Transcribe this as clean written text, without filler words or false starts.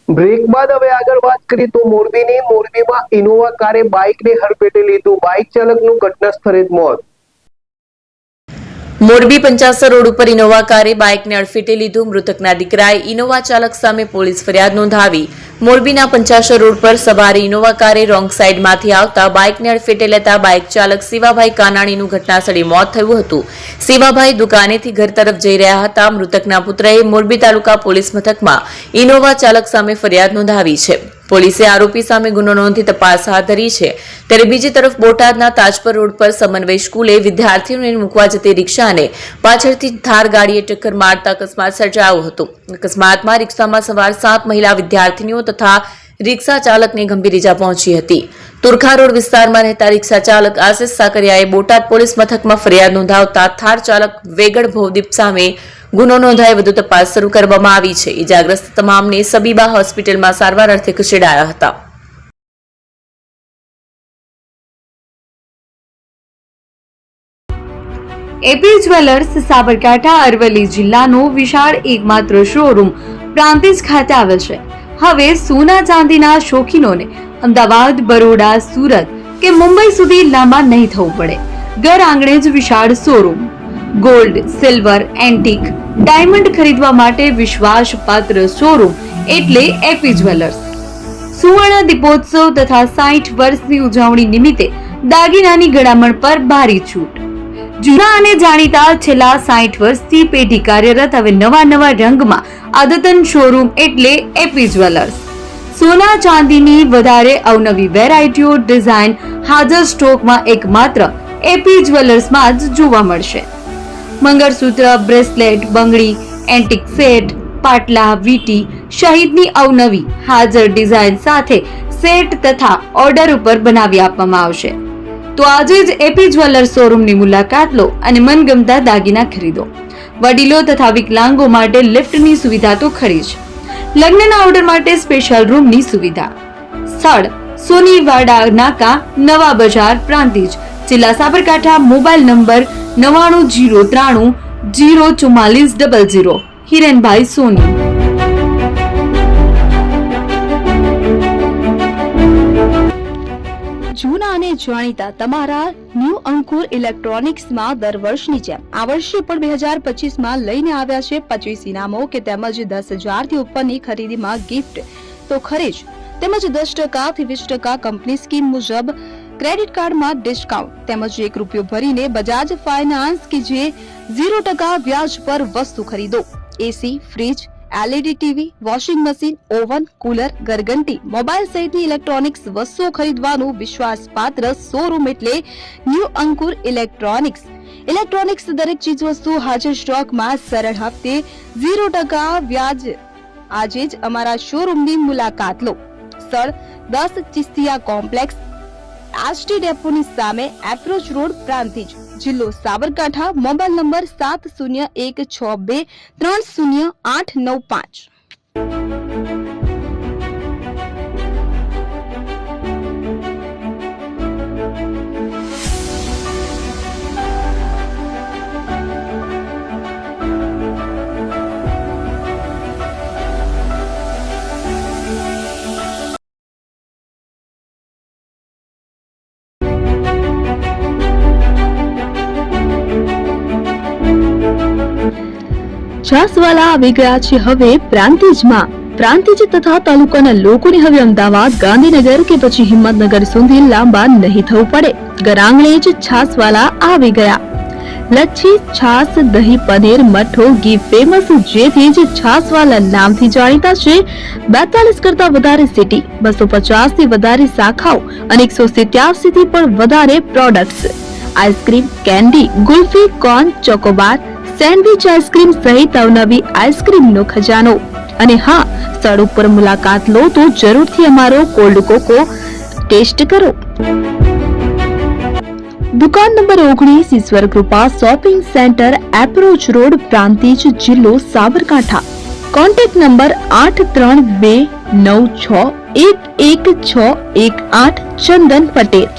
Break બાદ હવે આગળ વાત કરીએ તો મોરબીમાં ઇનોવા કારે બાઇકને હડફેટે લીધું. બાઇક ચાલકનું ઘટના સ્થળે જ મોત. મોરબી પંચાસર રોડ ઉપર ઇનોવા કારે બાઇકને અડફેટે લીધું. મૃતકના દીકરાએ ઇનોવા ચાલક સામે પોલીસ ફરિયાદ નોંધાવી. મોરબીના પંચાસર રોડ પર સવારે ઇનોવા કારે રોંગ સાઈડમાંથી આવતા બાઇકને અડફેટે લેતા બાઇક ચાલક શિવાભાઈ કાનાણીનું ઘટનાસ્થળે મોત થયું હતું. શિવાભાઈ દુકાનેથી ઘર તરફ જઈ રહ્યા હતા. મૃતકના પુત્રએ મોરબી તાલુકા પોલીસ મથકમાં ઇનોવા ચાલક સામે ફરિયાદ નોંધાવી છે. પોલીસે આરોપી સામે ગુનો નોંધી તપાસ હાથ ધરી છે. ત્યારે બીજી તરફ બોટાદના તાજપર રોડ પર સમન્વય સ્કૂલે વિદ્યાર્થીઓને મૂકવા જતી રિક્ષાને પાછળથી થાર ગાડીએ ટક્કર મારતા અકસ્માત સર્જાયો હતો. અકસ્માતમાં રિક્ષામાં સવાર 7 મહિલા વિદ્યાર્થીનીઓ તથા રિક્ષા ચાલકને ગંભીર ઇજા પહોંચી હતી. તુરખા રોડ વિસ્તારમાં રહેતા રિક્ષા ચાલક આશિષ સાકરિયાએ બોટાદ પોલીસ મથકમાં ફરિયાદ નોંધાવતા થાર ચાલક વેગડ ભવદીપ સામે ગુનો નોંધાઈ વધુ તપાસ શરૂ કરવામાં આવી છે. ઇજાગ્રસ્ત તમામને સબીબા હોસ્પિટલમાં સારવાર અર્થે ખસેડાયા હતા. એપી જ્વેલર્સ સાબરકાંઠા અરવલ્લી જિલ્લાનો વિશાળ એકમાત્ર શોરૂમ પ્રાંતિજ ખાતે આવેલ છે. હવે સોના ચાંદીના શોખીનોને અમદાવાદ, બરોડા, સુરત કે મુંબઈ સુધી લાંબા નહીં થવું પડે. ઘર આંગણે જ વિશાળ showroom. Gold, silver, antique, diamond ખરીદવા માટે વિશ્વાસપાત્ર શોરૂમ એટલે એપી જ્વેલર્સ. સુવર્ણ દીપોત્સવ તથા 60 વર્ષની ઉજવણી નિમિત્તે દાગીનાની ગળામણ પર ભારી છૂટ. જૂના અને જાણીતા છેલ્લા 60 વર્ષથી પેઢી કાર્યરત હવે નવા રંગમાં અદ્યતન શોરૂમ એટલે એપી જ્વેલર્સ. સોના ચાંદીની વધારે અવનવી વેરાયટીઓ, ડિઝાઇન હાજર સ્ટોકમાં એકમાત્ર એપી જ્વેલર્સમાં જ જોવા મળશે. મંગળસૂત્ર, બ્રેસલેટ, બંગડી, એન્ટિક સેટ, પાટલા, વીટી સહિતની અવનવી હાજર ડિઝાઇન સાથે સેટ તથા ઓર્ડર ઉપર બનાવી આપવામાં આવશે. તો આજે જ એપી જ્વેલર્સ શોરૂમની મુલાકાત લો અને મનગમતા દાગીના ખરીદો. વડીલો તથા વિકલાંગો માટે લિફ્ટની સુવિધા તો ખરી જ. લગ્નના ઓર્ડર માટે સ્પેશિયલ રૂમની સુવિધા. સ્થળ સોનીવાડા નાકા, નવા બજાર, પ્રાંતિજ, જિલ્લા સાબરકાંઠા. Mobile number 9903 04400. હિરેનભાઈ સોની. જૂના અને જાણીતા તમારા ન્યૂ અંકુર ઇલેક્ટ્રોનિક્સમાં દર વર્ષની જેમ આ વર્ષે પણ 2025માં લઈને આવ્યા છે 25 ઇનામો કે તેમજ 10,000 થી ઉપરની ખરીદીમાં ગિફ્ટ તો ખરી જ, તેમજ 10% થી 20% કંપની સ્કીમ મુજબ ક્રેડિટ કાર્ડમાં ડિસ્કાઉન્ટ તેમજ 1 રૂપિયો ભરીને બજાજ ફાઇનાન્સ કે જે 0% વ્યાજ પર વસ્તુ ખરીદો. AC, fridge, LED TV, washing machine, oven, cooler, ગરગંટી, મોબાઈલ સહિતની ઇલેક્ટ્રોનિક્સ વસ્તુઓ ખરીદવાનું વિશ્વાસપાત્ર શોરૂમ એટલે ન્યૂ અંકુર ઇલેક્ટ્રોનિક્સ. ઇલેક્ટ્રોનિક્સ દરેક ચીજ વસ્તુ હાજર સ્ટોકમાં સરળ હપ્તે 0% વ્યાજ. આજે જ અમારા શોરૂમની મુલાકાત લો. સ્થળ 10 ચિસ્તિયા કોમ્પ્લેક્સ, આષ્ટી ડેપોની સામે, એપ્રોચ રોડ, પ્રાંતિજ, જિલ્લો સાબરકાંઠા. Mobile number 7016230895. છાસવાલા આવી ગયા છે હવે પ્રાંતિજમાં. પ્રાંતિજ તથા તાલુકાના લોકોને હવે અમદાવાદ, ગાંધીનગર કે પછી હિંમતનગર સુધી લાંબા નહીં થવું પડે. ઘર આંગણે જ છાસવાલા આવી ગયા. લચ્છી, છાસ, દહીં, પનીર, મઠો, ઘી ફેમસ, જેથી જ છાસવાલા નામથી જાણીતા છે. 42 કરતા વધારે સિટી, 250 થી વધારે શાખાઓ અને 187 થી પણ વધારે products. Ice cream, candy, kulfi, corn, Chocobar, sandwich ice cream સહિત અવનવી આઈસ્ક્રીમનો ખજાનો. અને હા, સ્થળ ઉપર મુલાકાત લો તો જરૂરથી અમારો કોલ્ડ કોકો ટેસ્ટ કરો. દુકાન number 19, Ishwar Krupa shopping centre, approach road, Prantij, જિલ્લો સાબરકાંઠા. Contact number 8329611618. ચંદન પટેલ.